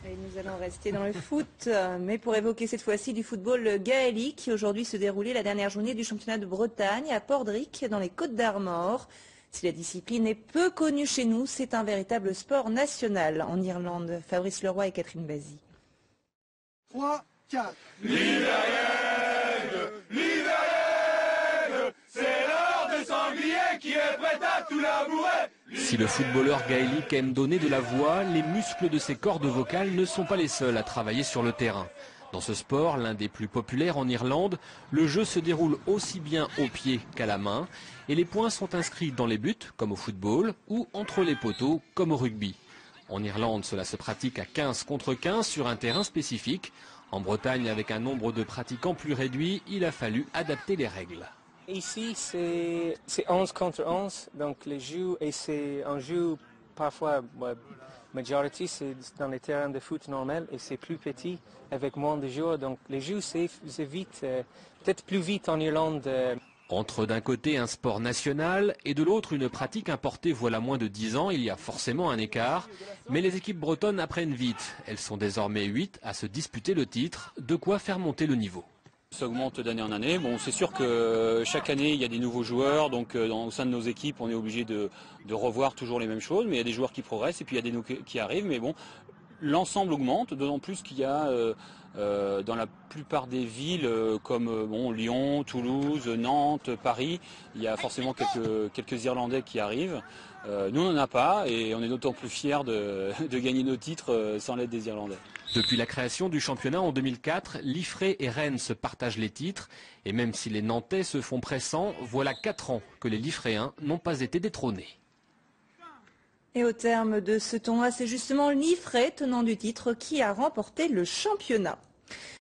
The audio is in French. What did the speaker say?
Et nous allons rester dans le foot, mais pour évoquer cette fois-ci du football gaélique qui aujourd'hui se déroulait la dernière journée du championnat de Bretagne à Pordric dans les Côtes-d'Armor. Si la discipline est peu connue chez nous, c'est un véritable sport national en Irlande. Fabrice Leroy et Catherine Bazy. 3, 4. C'est l'heure de sanglier qui est prêt à tout labourer. Si le footballeur gaélique aime donner de la voix, les muscles de ses cordes vocales ne sont pas les seuls à travailler sur le terrain. Dans ce sport, l'un des plus populaires en Irlande, le jeu se déroule aussi bien au pied qu'à la main et les points sont inscrits dans les buts, comme au football, ou entre les poteaux, comme au rugby. En Irlande, cela se pratique à 15 contre 15 sur un terrain spécifique. En Bretagne, avec un nombre de pratiquants plus réduit, il a fallu adapter les règles. Ici, c'est 11 contre 11, donc les jeux, et c'est un jeu parfois, majorité, c'est dans les terrains de foot normal, et c'est plus petit, avec moins de joueurs, donc les jeux, c'est vite, peut-être plus vite en Irlande. Entre d'un côté un sport national et de l'autre une pratique importée voilà moins de 10 ans, il y a forcément un écart. Mais les équipes bretonnes apprennent vite. Elles sont désormais 8 à se disputer le titre, de quoi faire monter le niveau. Ça augmente d'année en année. Bon, c'est sûr que chaque année, il y a des nouveaux joueurs. Donc, au sein de nos équipes, on est obligé de revoir toujours les mêmes choses. Mais il y a des joueurs qui progressent et puis il y a des nouveaux qui arrivent. Mais bon, l'ensemble augmente, d'autant plus qu'il y a dans la plupart des villes comme Lyon, Toulouse, Nantes, Paris, il y a forcément quelques Irlandais qui arrivent. Nous, on n'en a pas et on est d'autant plus fiers de gagner nos titres sans l'aide des Irlandais. Depuis la création du championnat en 2004, Liffré et Rennes se partagent les titres. Et même si les Nantais se font pressants, voilà 4 ans que les Liffréens n'ont pas été détrônés. Et au terme de ce tournoi, c'est justement Liffré, tenant du titre, qui a remporté le championnat.